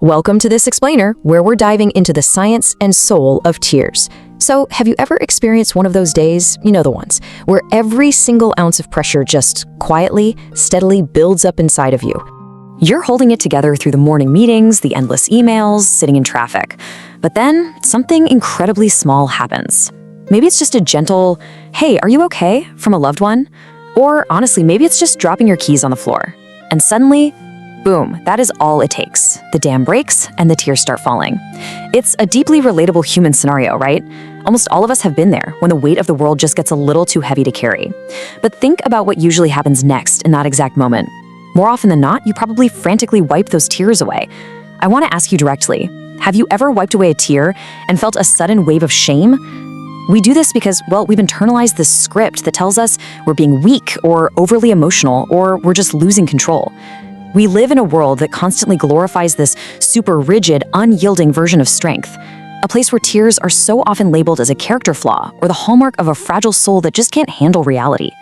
Welcome to this explainer, where we're diving into the science and soul of tears. So, have you ever experienced one of those days, you know the ones, where every single ounce of pressure just quietly, steadily builds up inside of you? You're holding it together through the morning meetings, the endless emails, sitting in traffic. But then, something incredibly small happens. Maybe it's just a gentle, "Hey, are you okay?" from a loved one. Or honestly, maybe it's just dropping your keys on the floor. And suddenly, boom, that is all it takes. The dam breaks and the tears start falling. It's a deeply relatable human scenario, right? Almost all of us have been there when the weight of the world just gets a little too heavy to carry. But think about what usually happens next in that exact moment. More often than not, you probably frantically wipe those tears away. I want to ask you directly, have you ever wiped away a tear and felt a sudden wave of shame? We do this because, well, we've internalized this script that tells us we're being weak or overly emotional or we're just losing control. We live in a world that constantly glorifies this super rigid, unyielding version of strength, a place where tears are so often labeled as a character flaw or the hallmark of a fragile soul that just can't handle reality.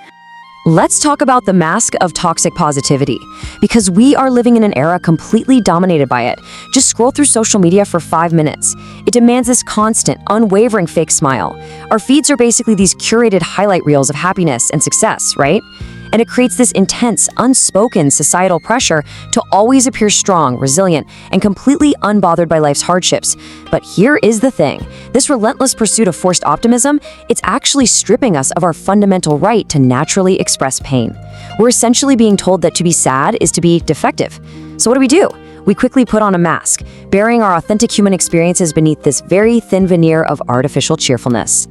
Let's talk about the mask of toxic positivity, because we are living in an era completely dominated by it. Just scroll through social media for 5 minutes. It demands this constant, unwavering fake smile. Our feeds are basically these curated highlight reels of happiness and success, right? And it creates this intense, unspoken societal pressure to always appear strong, resilient, and completely unbothered by life's hardships. But here is the thing. This relentless pursuit of forced optimism, it's actually stripping us of our fundamental right to naturally express pain. We're essentially being told that to be sad is to be defective. So what do? We quickly put on a mask, burying our authentic human experiences beneath this very thin veneer of artificial cheerfulness.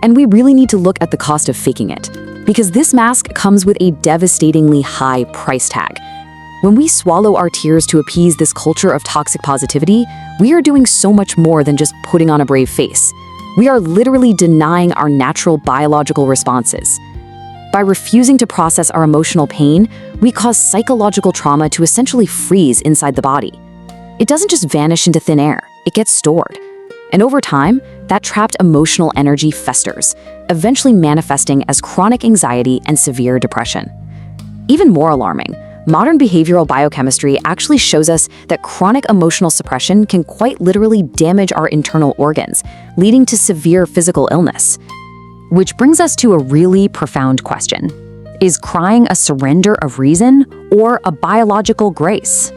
And we really need to look at the cost of faking it, because this mask comes with a devastatingly high price tag. When we swallow our tears to appease this culture of toxic positivity, we are doing so much more than just putting on a brave face. We are literally denying our natural biological responses. By refusing to process our emotional pain, we cause psychological trauma to essentially freeze inside the body. It doesn't just vanish into thin air, it gets stored. And over time, that trapped emotional energy festers, eventually manifesting as chronic anxiety and severe depression. Even more alarming, modern behavioral biochemistry actually shows us that chronic emotional suppression can quite literally damage our internal organs, leading to severe physical illness. Which brings us to a really profound question. Is crying a surrender of reason or a biological grace?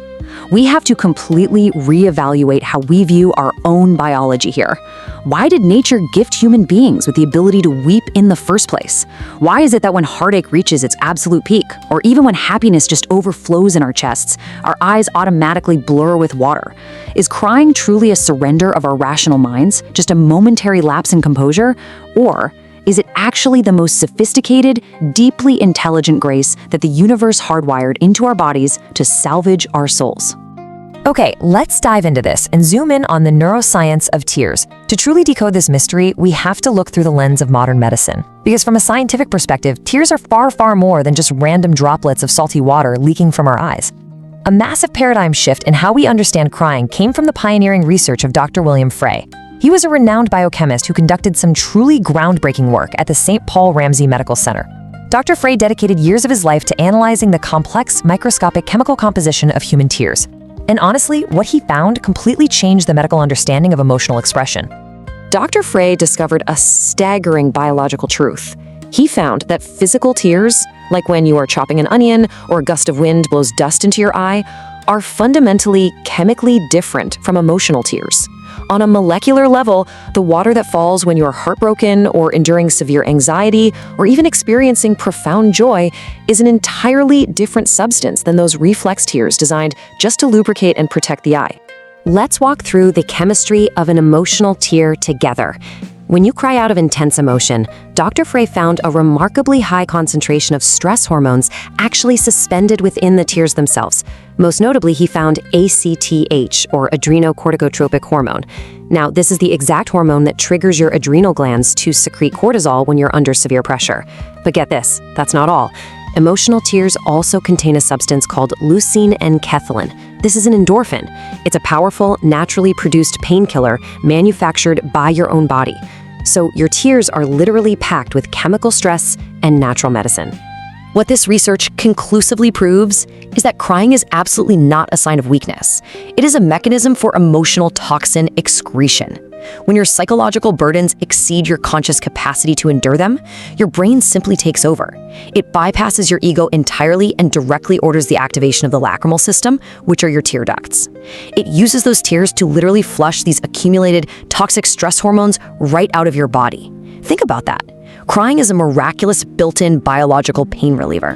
We have to completely reevaluate how we view our own biology here. Why did nature gift human beings with the ability to weep in the first place? Why is it that when heartache reaches its absolute peak, or even when happiness just overflows in our chests, our eyes automatically blur with water? Is crying truly a surrender of our rational minds, just a momentary lapse in composure? Or is it actually the most sophisticated, deeply intelligent grace that the universe hardwired into our bodies to salvage our souls? Okay, let's dive into this and zoom in on the neuroscience of tears. To truly decode this mystery, we have to look through the lens of modern medicine. Because from a scientific perspective, tears are far, far more than just random droplets of salty water leaking from our eyes. A massive paradigm shift in how we understand crying came from the pioneering research of Dr. William Frey. He was a renowned biochemist who conducted some truly groundbreaking work at the St. Paul Ramsey Medical Center. Dr. Frey dedicated years of his life to analyzing the complex, microscopic chemical composition of human tears. And honestly, what he found completely changed the medical understanding of emotional expression. Dr. Frey discovered a staggering biological truth. He found that physical tears, like when you are chopping an onion or a gust of wind blows dust into your eye, are fundamentally chemically different from emotional tears. On a molecular level, the water that falls when you are heartbroken or enduring severe anxiety or even experiencing profound joy is an entirely different substance than those reflex tears designed just to lubricate and protect the eye. Let's walk through the chemistry of an emotional tear together. When you cry out of intense emotion, Dr. Frey found a remarkably high concentration of stress hormones actually suspended within the tears themselves. Most notably, he found ACTH, or adrenocorticotropic hormone. Now, this is the exact hormone that triggers your adrenal glands to secrete cortisol when you're under severe pressure. But get this, that's not all. Emotional tears also contain a substance called leucine and kethylene. This is an endorphin. It's a powerful, naturally produced painkiller manufactured by your own body. So your tears are literally packed with chemical stress and natural medicine. What this research conclusively proves is that crying is absolutely not a sign of weakness. It is a mechanism for emotional toxin excretion. When your psychological burdens exceed your conscious capacity to endure them, your brain simply takes over. It bypasses your ego entirely and directly orders the activation of the lacrimal system, which are your tear ducts. It uses those tears to literally flush these accumulated toxic stress hormones right out of your body. Think about that. Crying is a miraculous built-in biological pain reliever.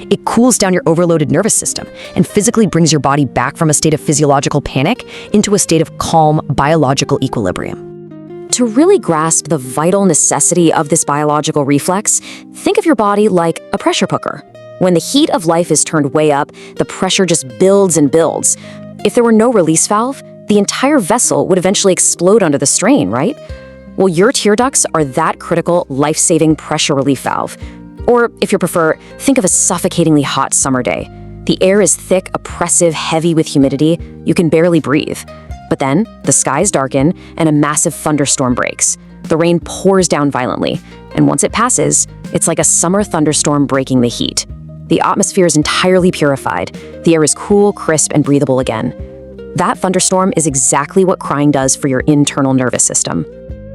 It cools down your overloaded nervous system and physically brings your body back from a state of physiological panic into a state of calm biological equilibrium. To really grasp the vital necessity of this biological reflex, think of your body like a pressure cooker. When the heat of life is turned way up, the pressure just builds and builds. If there were no release valve, the entire vessel would eventually explode under the strain, right? Well, your tear ducts are that critical, life-saving pressure relief valve. Or, if you prefer, think of a suffocatingly hot summer day. The air is thick, oppressive, heavy with humidity. You can barely breathe. But then, the skies darken and a massive thunderstorm breaks. The rain pours down violently, and once it passes, it's like a summer thunderstorm breaking the heat. The atmosphere is entirely purified. The air is cool, crisp, and breathable again. That thunderstorm is exactly what crying does for your internal nervous system.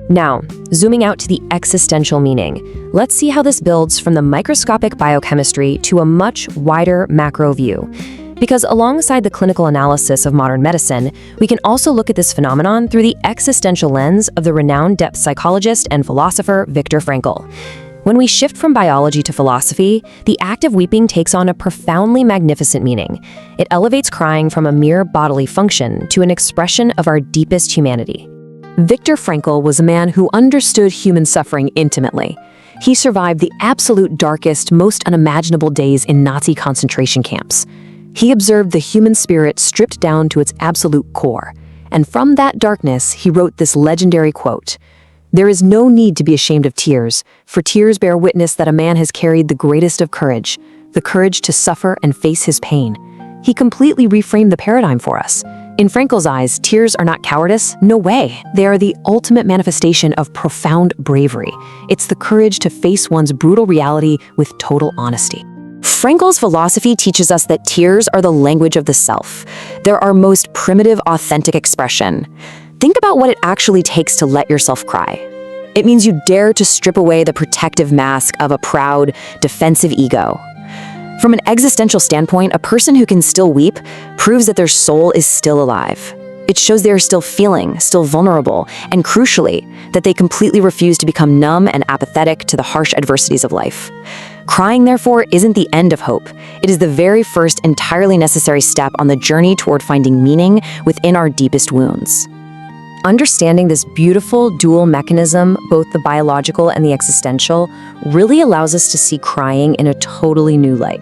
Now, zooming out to the existential meaning, let's see how this builds from the microscopic biochemistry to a much wider macro view. Because alongside the clinical analysis of modern medicine, we can also look at this phenomenon through the existential lens of the renowned depth psychologist and philosopher Viktor Frankl. When we shift from biology to philosophy, the act of weeping takes on a profoundly magnificent meaning. It elevates crying from a mere bodily function to an expression of our deepest humanity. Viktor Frankl was a man who understood human suffering intimately. He survived the absolute darkest, most unimaginable days in Nazi concentration camps. He observed the human spirit stripped down to its absolute core. And from that darkness, he wrote this legendary quote, "There is no need to be ashamed of tears, for tears bear witness that a man has carried the greatest of courage, the courage to suffer and face his pain." He completely reframed the paradigm for us. In Frankl's eyes, tears are not cowardice. No way. They are the ultimate manifestation of profound bravery. It's the courage to face one's brutal reality with total honesty. Frankl's philosophy teaches us that tears are the language of the self. They're our most primitive, authentic expression. Think about what it actually takes to let yourself cry. It means you dare to strip away the protective mask of a proud, defensive ego. From an existential standpoint, a person who can still weep proves that their soul is still alive. It shows they are still feeling, still vulnerable, and crucially, that they completely refuse to become numb and apathetic to the harsh adversities of life. Crying, therefore, isn't the end of hope. It is the very first entirely necessary step on the journey toward finding meaning within our deepest wounds. Understanding this beautiful dual mechanism, both the biological and the existential, really allows us to see crying in a totally new light.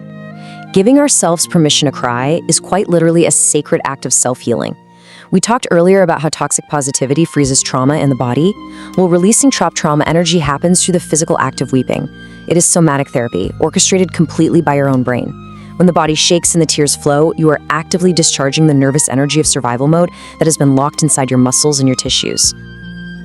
Giving ourselves permission to cry is quite literally a sacred act of self-healing. We talked earlier about how toxic positivity freezes trauma in the body. Well, releasing trapped trauma energy happens through the physical act of weeping. It is somatic therapy, orchestrated completely by your own brain. When the body shakes and the tears flow, you are actively discharging the nervous energy of survival mode that has been locked inside your muscles and your tissues.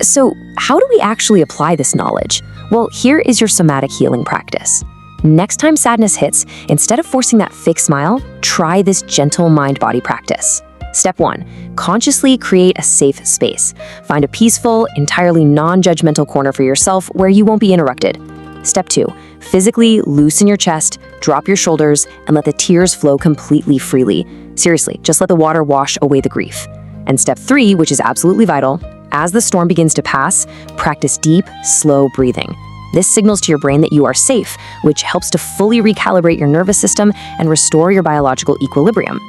So, how do we actually apply this knowledge? Well, here is your somatic healing practice. Next time sadness hits, instead of forcing that fake smile, try this gentle mind-body practice. Step 1. Consciously create a safe space. Find a peaceful, entirely non-judgmental corner for yourself where you won't be interrupted. Step 2. Physically loosen your chest, drop your shoulders, and let the tears flow completely freely. Seriously, just let the water wash away the grief. And step 3, which is absolutely vital, as the storm begins to pass, practice deep, slow breathing. This signals to your brain that you are safe, which helps to fully recalibrate your nervous system and restore your biological equilibrium.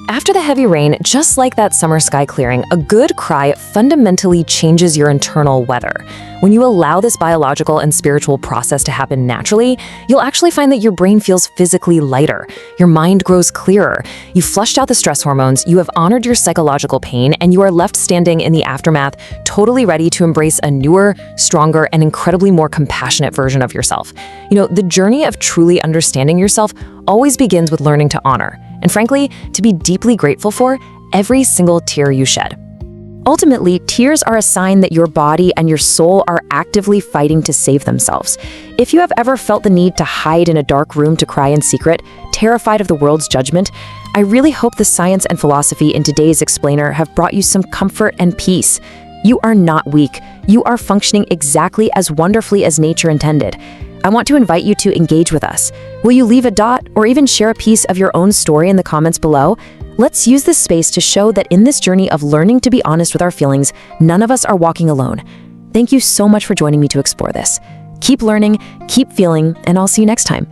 After the heavy rain, just like that summer sky clearing, a good cry fundamentally changes your internal weather. When you allow this biological and spiritual process to happen naturally, you'll actually find that your brain feels physically lighter. Your mind grows clearer. You flushed out the stress hormones, you have honored your psychological pain, and you are left standing in the aftermath, totally ready to embrace a newer, stronger, and incredibly more compassionate version of yourself. The journey of truly understanding yourself always begins with learning to honor, and frankly, to be deeply grateful for every single tear you shed. Ultimately, tears are a sign that your body and your soul are actively fighting to save themselves. If you have ever felt the need to hide in a dark room to cry in secret, terrified of the world's judgment, I really hope the science and philosophy in today's explainer have brought you some comfort and peace. You are not weak. You are functioning exactly as wonderfully as nature intended. I want to invite you to engage with us. Will you leave a dot or even share a piece of your own story in the comments below? Let's use this space to show that in this journey of learning to be honest with our feelings, none of us are walking alone. Thank you so much for joining me to explore this. Keep learning, keep feeling, and I'll see you next time.